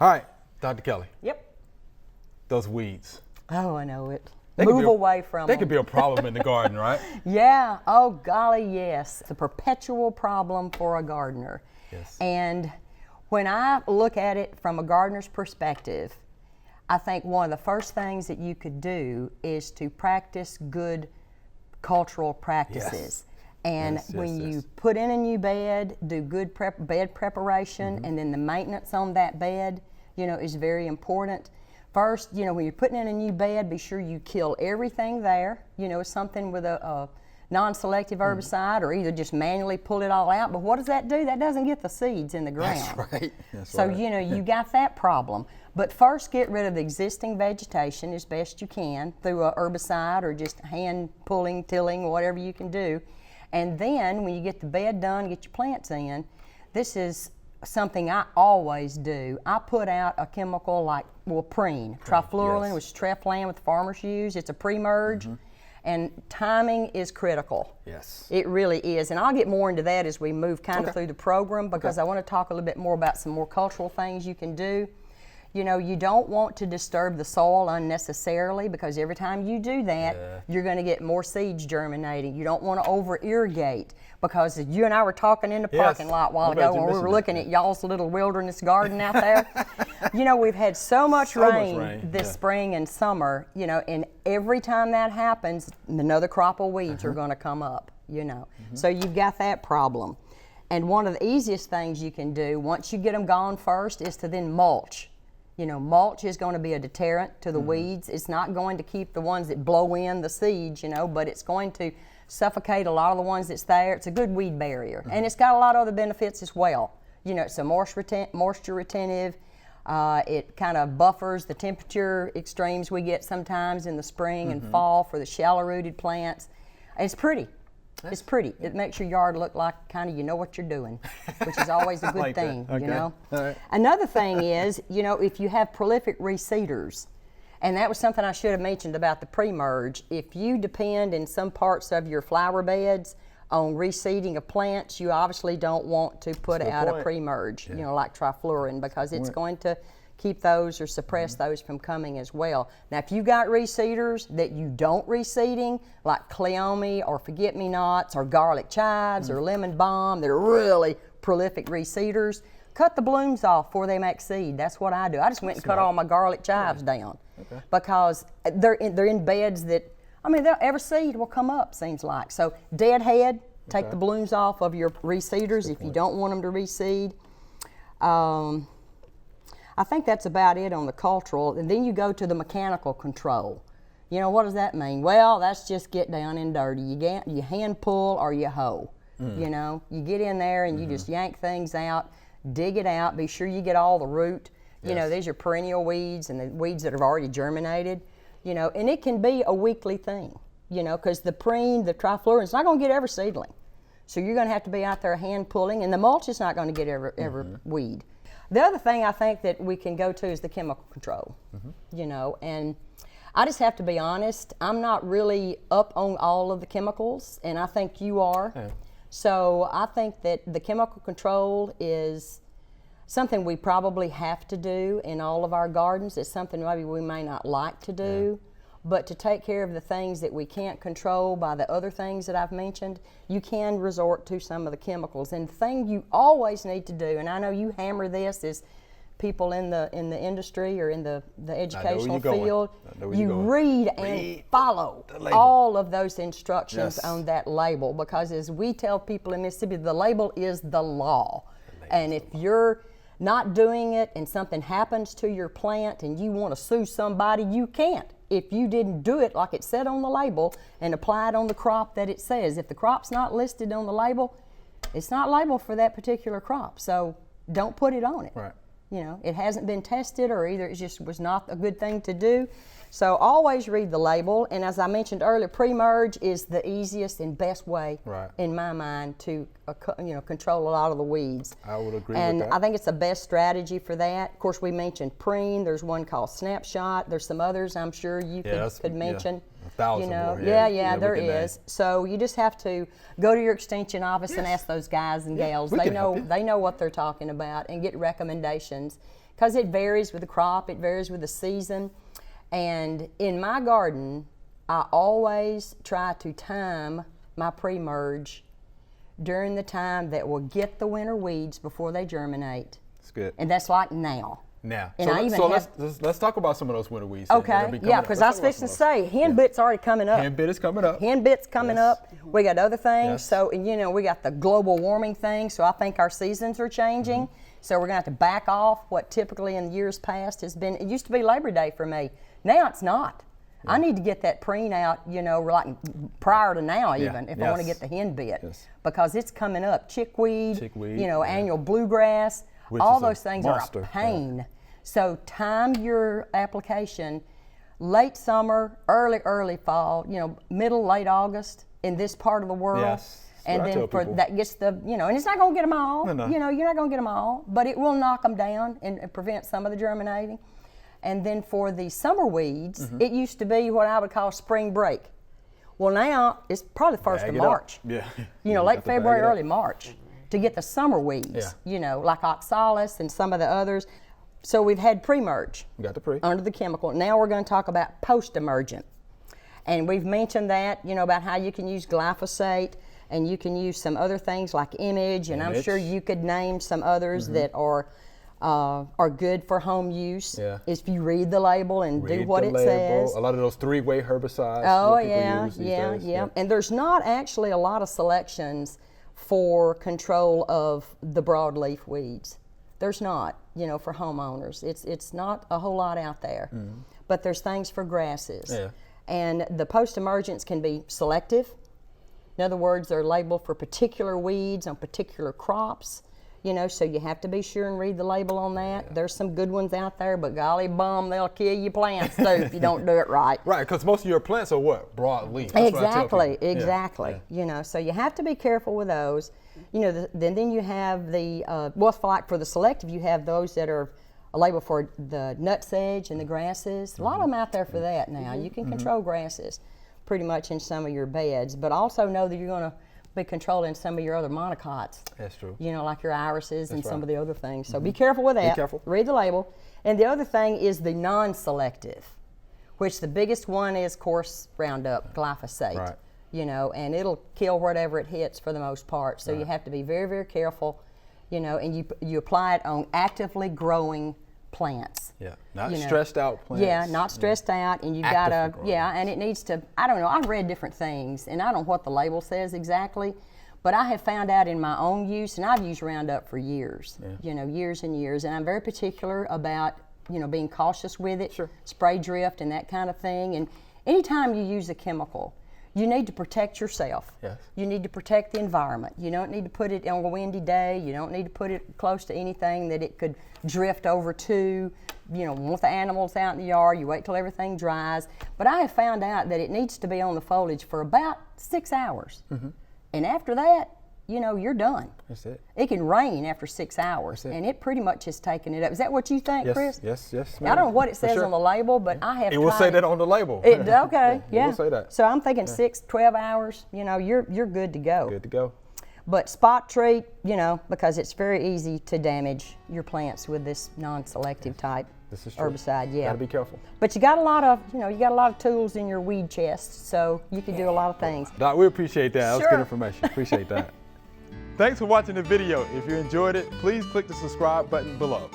All right, Dr. Kelly. Yep. Those weeds. Oh, I know it. Move away from them. They could be a problem in the garden, right? Yeah. Oh, golly, yes. It's a perpetual problem for a gardener. Yes. And when I look at it from a gardener's perspective, I think one of the first things that you could do is to practice good cultural practices. Yes. And when you put in a new bed, do good bed preparation, and then the maintenance on that bed, is very important. First, when you're putting in a new bed, be sure you kill everything there. Something with a non-selective herbicide, or either just manually pull it all out. But what does that do? That doesn't get the seeds in the ground. That's right. So, you got that problem. But first, get rid of the existing vegetation as best you can through a herbicide or just hand pulling, tilling, whatever you can do. And then when you get the bed done, get your plants in, this is something I always do. I put out a chemical like, preen, trifluralin, which is Treflan what the farmers use. It's a pre-emerge, and timing is critical. Yes. It really is. And I'll get more into that as we move kind of through the program, because I want to talk a little bit more about some more cultural things you can do. You don't want to disturb the soil unnecessarily, because every time you do that, you're going to get more seeds germinating. You don't want to over-irrigate, because you and I were talking in the parking lot a while ago when we were looking at y'all's little wilderness garden out there. We've had so much rain this spring and summer, and every time that happens, another crop of weeds are going to come up, So you've got that problem. And one of the easiest things you can do, once you get them gone first, is to then mulch. Mulch is going to be a deterrent to the weeds. It's not going to keep the ones that blow in the seeds, but it's going to suffocate a lot of the ones that's there. It's a good weed barrier. And it's got a lot of other benefits as well. It's a moisture retentive. It kind of buffers the temperature extremes we get sometimes in the spring and fall for the shallow-rooted plants. It's pretty. It's pretty. It makes your yard look like kind of you know what you're doing, which is always a good like thing, All right. Another thing is, if you have prolific reseeders, and that was something I should have mentioned about the pre-emerge, if you depend in some parts of your flower beds on reseeding of plants, you obviously don't want to put out a pre-emerge, like trifluralin, because it's going to keep those or suppress those from coming as well. Now, if you've got reseeders that you don't reseeding, like cleome or forget-me-nots or garlic chives or lemon balm, they're really prolific reseeders, cut the blooms off before they make seed. That's what I do. I just went and cut all my garlic chives down because they're in beds that, every seed will come up, seems like. So dead head, take the blooms off of your reseeders if you don't want them to reseed. I think that's about it on the cultural, and then you go to the mechanical control. What does that mean? Well, that's just get down and dirty. You hand pull or you hoe. You get in there and you just yank things out, dig it out, be sure you get all the root. These are perennial weeds and the weeds that have already germinated, and it can be a weekly thing, because the preen, the trifluralin, it's not going to get every seedling. So you're going to have to be out there hand pulling, and the mulch is not going to get every weed. The other thing I think that we can go to is the chemical control, and I just have to be honest, I'm not really up on all of the chemicals, and I think you are. Yeah. So I think that the chemical control is something we probably have to do in all of our gardens. It's something maybe we may not like to do. Yeah. But to take care of the things that we can't control by the other things that I've mentioned, you can resort to some of the chemicals. And the thing you always need to do, and I know you hammer this as people in the industry or in the educational field, you read and follow all of those instructions on that label, because as we tell people in Mississippi, the label is the law. And if you're not doing it and something happens to your plant and you want to sue somebody, you can't. If you didn't do it like it said on the label and apply it on the crop that it says. If the crop's not listed on the label, it's not labeled for that particular crop. So don't put it on it. Right. It hasn't been tested, or either it just was not a good thing to do. So always read the label. And as I mentioned earlier, pre-emerge is the easiest and best way, in my mind, to control a lot of the weeds. I would agree with that. And I think it's the best strategy for that. Of course, we mentioned preen. There's one called snapshot. There's some others I'm sure you could mention. 1,000 more. Yeah, there is. So you just have to go to your extension office and ask those guys and gals. They know what they're talking about, and get recommendations. because it varies with the crop, it varies with the season. And in my garden, I always try to time my pre-emerge during the time that will get the winter weeds before they germinate. That's good. And that's like now. Now, And so let's talk about some of those winter weeds. Okay, yeah, because I was fixing to say, hen bit's already coming up. Hen bit is coming up. Hen bit's coming up. We got other things. Yes. So, and you know, we got the global warming thing. So I think our seasons are changing. So we're going to have to back off what typically in the years past has been. It used to be Labor Day for me. Now it's not. I need to get that preen out, you know, like prior to now even, if I want to get the hen bit. Because it's coming up. Chickweed, you know, annual bluegrass, all those things are a pain. So time your application late summer, early fall, you know, middle, late August in this part of the world. Yes. And then for that gets the, you know, and it's not going to get them all. No. You know, you're not going to get them all, but it will knock them down and prevent some of the germinating. And then for the summer weeds, it used to be what I would call spring break. Well, now it's probably the 1st of March. Yeah. You know, late February, early March to get the summer weeds, you know, like oxalis and some of the others. So we've had pre-emerge. We got the pre. Under the chemical. Now we're going to talk about post-emergent. And we've mentioned that, you know, about how you can use glyphosate and you can use some other things like image, and I'm sure you could name some others that are good for home use. Yeah. If you read the label and do what it says. A lot of those three-way herbicides. Oh, yeah. And there's not actually a lot of selections for control of the broadleaf weeds. There's not, you know, for homeowners. It's not a whole lot out there. But there's things for grasses. Yeah. And the post-emergence can be selective. In other words, they're labeled for particular weeds on particular crops. You know, so you have to be sure and read the label on that. There's some good ones out there, but golly bum, they'll kill your plants too if you don't do it right. Right, because most of your plants are what? Broadleaf. Exactly. You know, so you have to be careful with those. You know, then you have the, for the selective, you have those that are labeled for the nutsedge and the grasses. A lot of them out there for that now. You can control grasses pretty much in some of your beds, but also know that you're going to be controlling some of your other monocots. That's true. You know, like your irises and some of the other things. So be careful with that. Be careful. Read the label. And the other thing is the non-selective, which the biggest one is, of course, Roundup, glyphosate. Right. You know, and it'll kill whatever it hits for the most part. So you have to be very, very careful, you know, and you apply it on actively growing plants. Yeah, not stressed out plants. Yeah, not stressed out, and you gotta, and it needs to, I don't know, I've read different things, and I don't know what the label says exactly, but I have found out in my own use, and I've used Roundup for years, you know, years and years, and I'm very particular about, you know, being cautious with it, spray drift and that kind of thing, and anytime you use a chemical, you need to protect yourself. Yes. You need to protect the environment. You don't need to put it on a windy day. You don't need to put it close to anything that it could drift over to. You know, want the animals out in the yard, you wait till everything dries. But I have found out that it needs to be on the foliage for about 6 hours. And after that, you know, you're done. That's it. It can rain after 6 hours, and it pretty much has taken it up. Is that what you think, Chris? Yes, ma'am. I don't know what it says on the label, but I have. It will say that on the label. Okay, It will say that. So I'm thinking 12 hours. You know, you're good to go. Good to go. But spot treat, you know, because it's very easy to damage your plants with this non-selective type herbicide. Yeah. Gotta be careful. But you got a lot of tools in your weed chest, so you can do a lot of things. Doc, we appreciate that. That was good information. Appreciate that. Thanks for watching the video. If you enjoyed it, please click the subscribe button below.